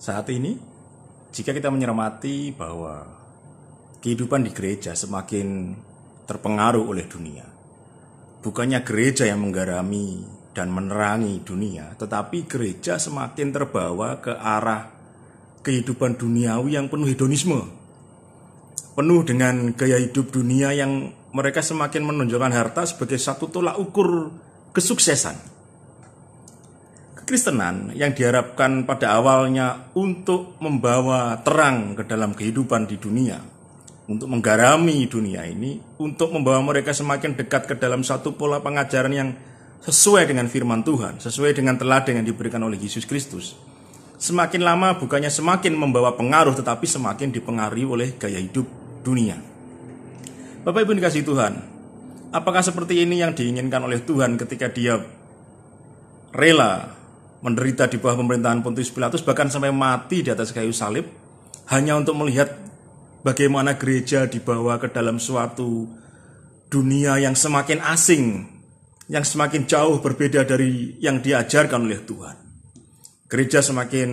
Saat ini, jika kita mencermati bahwa kehidupan di gereja semakin terpengaruh oleh dunia, bukannya gereja yang menggarami dan menerangi dunia, tetapi gereja semakin terbawa ke arah kehidupan duniawi yang penuh hedonisme, penuh dengan gaya hidup dunia yang mereka semakin menonjolkan harta sebagai satu tolak ukur kesuksesan. Kekristenan yang diharapkan pada awalnya untuk membawa terang ke dalam kehidupan di dunia, untuk menggarami dunia ini, untuk membawa mereka semakin dekat ke dalam satu pola pengajaran yang sesuai dengan firman Tuhan, sesuai dengan teladan yang diberikan oleh Yesus Kristus. Semakin lama bukannya semakin membawa pengaruh, tetapi semakin dipengaruhi oleh gaya hidup dunia. Bapak Ibu dikasihi Tuhan, apakah seperti ini yang diinginkan oleh Tuhan ketika Dia rela menderita di bawah pemerintahan Pontius Pilatus, bahkan sampai mati di atas kayu salib, hanya untuk melihat bagaimana gereja dibawa ke dalam suatu dunia yang semakin asing, yang semakin jauh berbeda dari yang diajarkan oleh Tuhan. Gereja semakin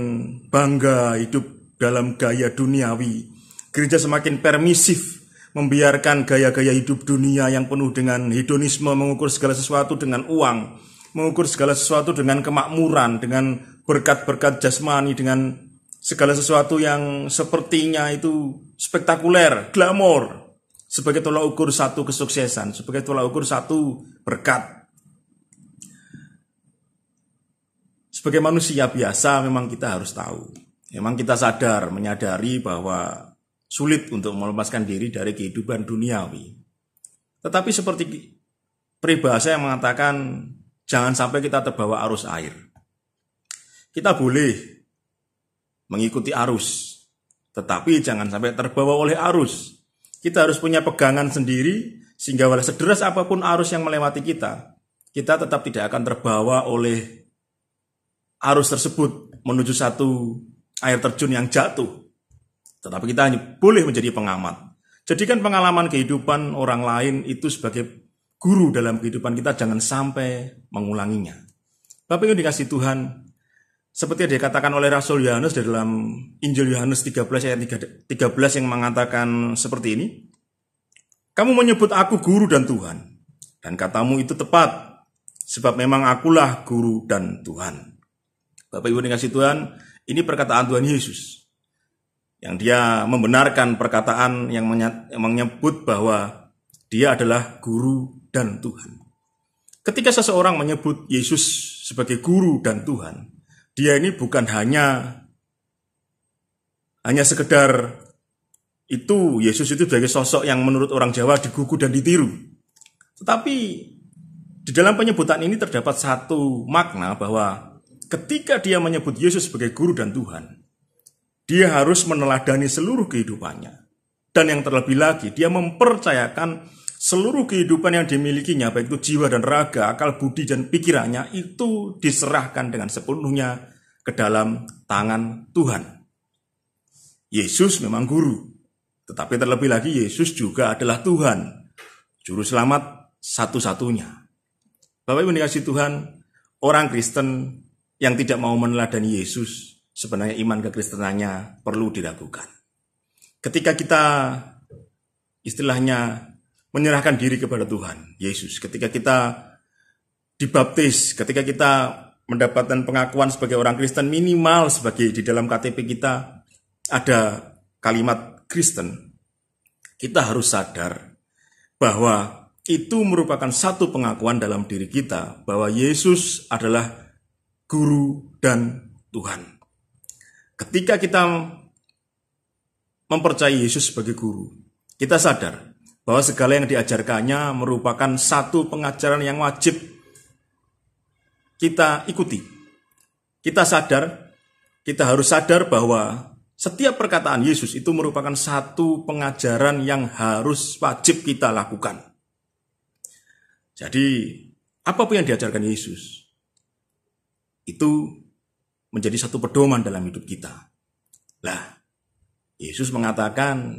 bangga hidup dalam gaya duniawi. Gereja semakin permisif, membiarkan gaya-gaya hidup dunia yang penuh dengan hedonisme, mengukur segala sesuatu dengan uang, mengukur segala sesuatu dengan kemakmuran, dengan berkat-berkat jasmani, dengan segala sesuatu yang sepertinya itu spektakuler, glamor, sebagai tolak ukur satu kesuksesan, sebagai tolak ukur satu berkat. Sebagai manusia biasa memang kita harus tahu, memang kita menyadari bahwa sulit untuk melepaskan diri dari kehidupan duniawi. Tetapi seperti peribahasa yang mengatakan, jangan sampai kita terbawa arus air. Kita boleh mengikuti arus, tetapi jangan sampai terbawa oleh arus. Kita harus punya pegangan sendiri, sehingga walau sederas apapun arus yang melewati kita tetap tidak akan terbawa oleh arus tersebut menuju satu air terjun yang jatuh. Tetapi kita hanya boleh menjadi pengamat. Jadikan pengalaman kehidupan orang lain itu sebagai guru dalam kehidupan kita, jangan sampai mengulanginya. Bapak Ibu dikasih Tuhan, seperti yang dikatakan oleh Rasul Yohanes di dalam Injil Yohanes 13 ayat 13 yang mengatakan seperti ini, kamu menyebut aku guru dan Tuhan, dan katamu itu tepat, sebab memang akulah guru dan Tuhan. Bapak Ibu dikasih Tuhan, ini perkataan Tuhan Yesus, yang Dia membenarkan perkataan yang menyebut bahwa Dia adalah guru dan Tuhan. Ketika seseorang menyebut Yesus sebagai guru dan Tuhan, dia ini bukan hanya sekedar itu, Yesus itu sebagai sosok yang menurut orang Jawa digugu dan ditiru. Tetapi di dalam penyebutan ini terdapat satu makna bahwa ketika dia menyebut Yesus sebagai guru dan Tuhan, dia harus meneladani seluruh kehidupannya. Dan yang terlebih lagi, dia mempercayakan seluruh kehidupan yang dimilikinya, baik itu jiwa dan raga, akal budi dan pikirannya, itu diserahkan dengan sepenuhnya ke dalam tangan Tuhan. Yesus memang guru, tetapi terlebih lagi Yesus juga adalah Tuhan, juru selamat satu-satunya. Bapak Ibu dikasihi Tuhan, orang Kristen yang tidak mau meneladani Yesus, sebenarnya iman kekristenannya perlu diragukan. Ketika kita istilahnya menyerahkan diri kepada Tuhan Yesus, ketika kita dibaptis, ketika kita mendapatkan pengakuan sebagai orang Kristen, minimal sebagai di dalam KTP kita ada kalimat Kristen, kita harus sadar bahwa itu merupakan satu pengakuan dalam diri kita bahwa Yesus adalah guru dan Tuhan. Ketika kita mempercayai Yesus sebagai guru, kita sadar bahwa segala yang diajarkannya merupakan satu pengajaran yang wajib kita ikuti. Kita harus sadar bahwa setiap perkataan Yesus itu merupakan satu pengajaran yang harus wajib kita lakukan. Jadi, apapun yang diajarkan Yesus, itu menjadi satu pedoman dalam hidup kita. Lah, Yesus mengatakan,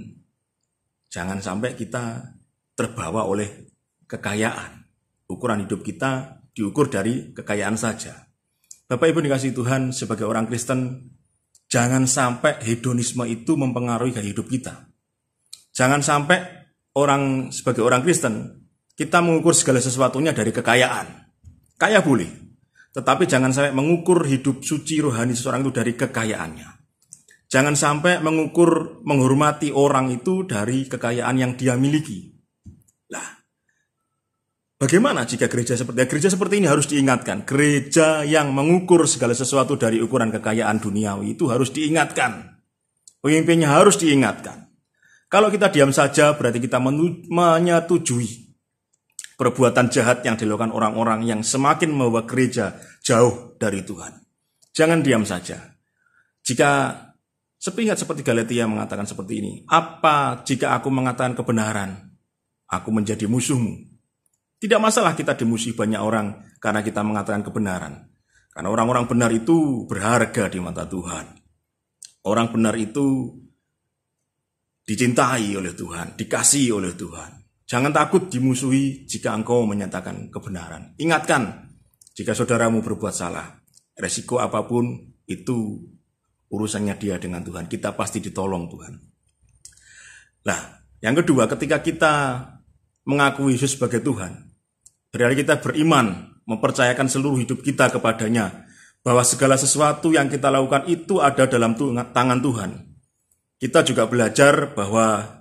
jangan sampai kita terbawa oleh kekayaan. Ukuran hidup kita diukur dari kekayaan saja. Bapak Ibu dikasihi Tuhan, sebagai orang Kristen, Jangan sampai hedonisme itu mempengaruhi gaya hidup kita. Jangan sampai sebagai orang Kristen, kita mengukur segala sesuatunya dari kekayaan. Kaya boleh, tetapi jangan sampai mengukur hidup suci rohani seseorang itu dari kekayaannya. Jangan sampai menghormati orang itu dari kekayaan yang dia miliki. Lah, bagaimana jika gereja seperti ini harus diingatkan. Gereja yang mengukur segala sesuatu dari ukuran kekayaan duniawi itu harus diingatkan. Pemimpinnya harus diingatkan. Kalau kita diam saja berarti kita menyetujui perbuatan jahat yang dilakukan orang-orang yang semakin membawa gereja jauh dari Tuhan. Jangan diam saja. Jika sepihak seperti Galatia mengatakan seperti ini, apa jika aku mengatakan kebenaran, aku menjadi musuhmu? Tidak masalah kita dimusuhi banyak orang karena kita mengatakan kebenaran. Karena orang-orang benar itu berharga di mata Tuhan. Orang benar itu dicintai oleh Tuhan, dikasihi oleh Tuhan. Jangan takut dimusuhi jika engkau menyatakan kebenaran. Ingatkan, jika saudaramu berbuat salah, resiko apapun itu urusannya dia dengan Tuhan. Kita pasti ditolong Tuhan. Nah, yang kedua, ketika kita mengakui Yesus sebagai Tuhan, berarti kita beriman, mempercayakan seluruh hidup kita kepadanya, bahwa segala sesuatu yang kita lakukan itu ada dalam tangan Tuhan. Kita juga belajar bahwa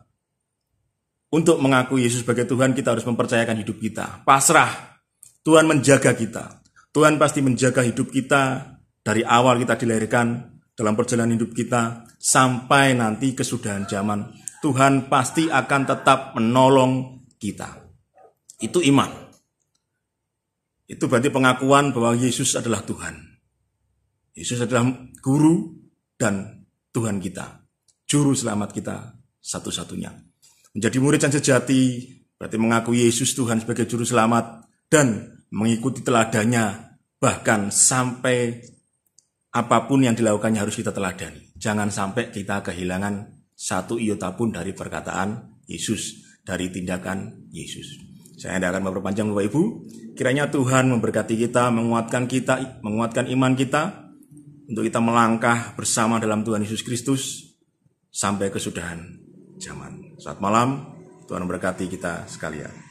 untuk mengakui Yesus sebagai Tuhan, kita harus mempercayakan hidup kita. Pasrah, Tuhan menjaga kita. Tuhan pasti menjaga hidup kita dari awal kita dilahirkan, dalam perjalanan hidup kita, sampai nanti kesudahan zaman. Tuhan pasti akan tetap menolong kita. Itu iman. Itu berarti pengakuan bahwa Yesus adalah Tuhan. Yesus adalah guru dan Tuhan kita. Juru selamat kita satu-satunya. Menjadi murid yang sejati berarti mengakui Yesus Tuhan sebagai juru selamat dan mengikuti teladannya, bahkan sampai apapun yang dilakukannya harus kita teladani. Jangan sampai kita kehilangan satu iota pun dari perkataan Yesus, dari tindakan Yesus. Saya tidak akan memperpanjang Bapak Ibu. Kiranya Tuhan memberkati kita, menguatkan iman kita untuk kita melangkah bersama dalam Tuhan Yesus Kristus sampai kesudahan zaman. Selamat malam, Tuhan memberkati kita sekalian.